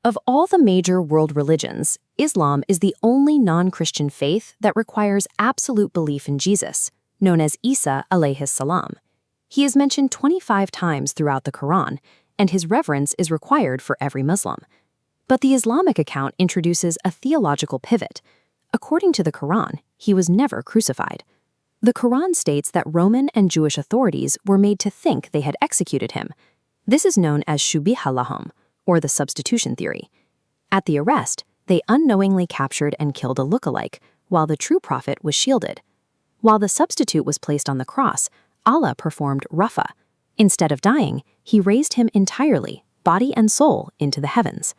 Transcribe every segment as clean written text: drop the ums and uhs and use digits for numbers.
Of all the major world religions, Islam is the only non-Christian faith that requires absolute belief in Jesus, known as Isa alayhis salam. He is mentioned 25 times throughout the Quran, and his reverence is required for every Muslim. But the Islamic account introduces a theological pivot. According to the Quran, he was never crucified. The Quran states that Roman and Jewish authorities were made to think they had executed him. This is known as shubiha lahum, or the substitution theory. At the arrest, they unknowingly captured and killed a lookalike, while the true prophet was shielded. While the substitute was placed on the cross, Allah performed Raf'a. Instead of dying, he raised him entirely, body and soul, into the heavens.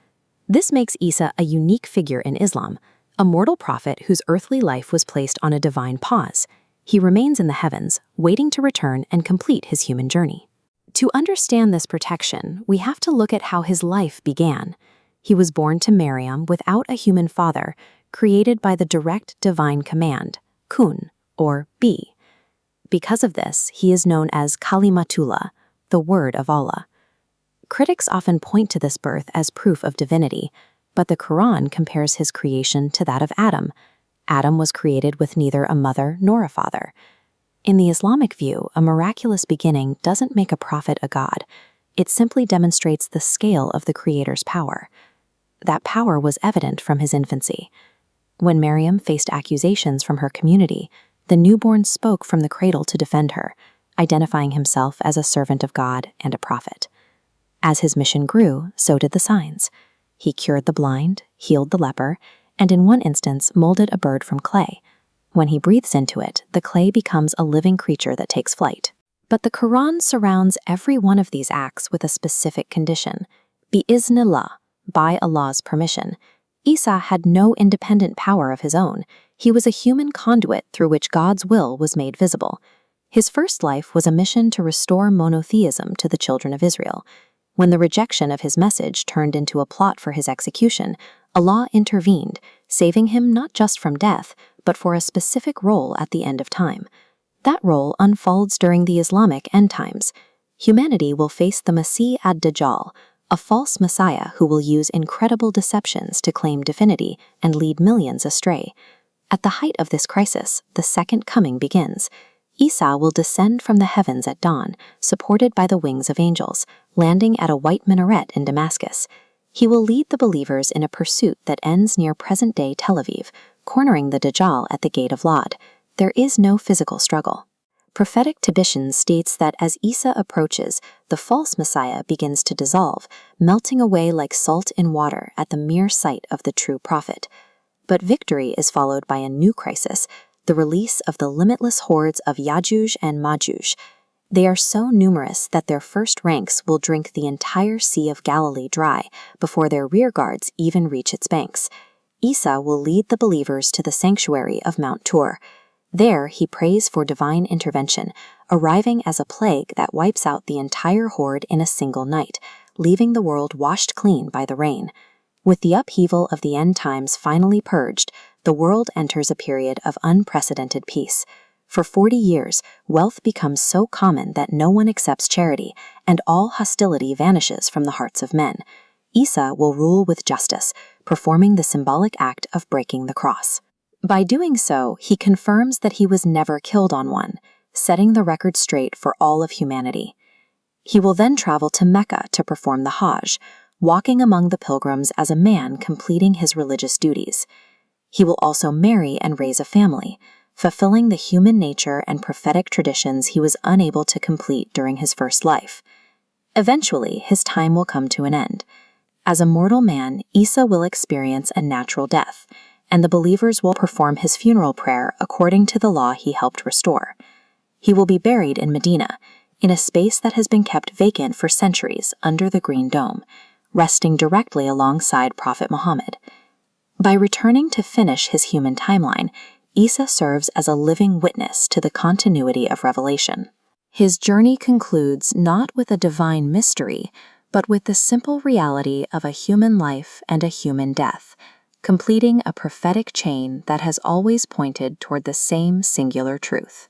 This makes Isa a unique figure in Islam, a mortal prophet whose earthly life was placed on a divine pause. He remains in the heavens, waiting to return and complete his human journey. To understand this protection, we have to look at how his life began. He was born to Maryam without a human father, created by the direct divine command, kun, or be. Because of this, he is known as Kalimatullah, the word of Allah. Critics often point to this birth as proof of divinity, but the Quran compares his creation to that of Adam. Adam was created with neither a mother nor a father. In the Islamic view, a miraculous beginning doesn't make a prophet a god. It simply demonstrates the scale of the Creator's power. That power was evident from his infancy. When Maryam faced accusations from her community, the newborn spoke from the cradle to defend her, identifying himself as a servant of God and a prophet. As his mission grew, so did the signs. He cured the blind, healed the leper, and in one instance molded a bird from clay. When he breathes into it, the clay becomes a living creature that takes flight. But the Quran surrounds every one of these acts with a specific condition. Bi-iznillah, by Allah's permission. Isa had no independent power of his own. He was a human conduit through which God's will was made visible. His first life was a mission to restore monotheism to the children of Israel. When the rejection of his message turned into a plot for his execution, Allah intervened, saving him not just from death, but for a specific role at the end of time. That role unfolds during the Islamic end times. Humanity will face the Masih ad-Dajjal, a false messiah who will use incredible deceptions to claim divinity and lead millions astray. At the height of this crisis, the second coming begins. Isa will descend from the heavens at dawn, supported by the wings of angels, landing at a white minaret in Damascus. He will lead the believers in a pursuit that ends near present-day Tel Aviv, cornering the Dajjal at the gate of Lod. There is no physical struggle. Prophetic tradition states that as Isa approaches, the false Messiah begins to dissolve, melting away like salt in water at the mere sight of the true prophet. But victory is followed by a new crisis, the release of the limitless hordes of Yajuj and Majuj. They are so numerous that their first ranks will drink the entire Sea of Galilee dry before their rear guards even reach its banks. Isa will lead the believers to the sanctuary of Mount Tur. There, he prays for divine intervention, arriving as a plague that wipes out the entire horde in a single night, leaving the world washed clean by the rain. With the upheaval of the end times finally purged, the world enters a period of unprecedented peace. For 40 years, wealth becomes so common that no one accepts charity, and all hostility vanishes from the hearts of men. Isa will rule with justice, performing the symbolic act of breaking the cross. By doing so, he confirms that he was never killed on one, setting the record straight for all of humanity. He will then travel to Mecca to perform the Hajj, walking among the pilgrims as a man completing his religious duties. He will also marry and raise a family, fulfilling the human nature and prophetic traditions he was unable to complete during his first life. Eventually, his time will come to an end. As a mortal man, Isa will experience a natural death, and the believers will perform his funeral prayer according to the law he helped restore. He will be buried in Medina, in a space that has been kept vacant for centuries under the Green Dome, resting directly alongside Prophet Muhammad. By returning to finish his human timeline, Isa serves as a living witness to the continuity of revelation. His journey concludes not with a divine mystery, but with the simple reality of a human life and a human death, completing a prophetic chain that has always pointed toward the same singular truth.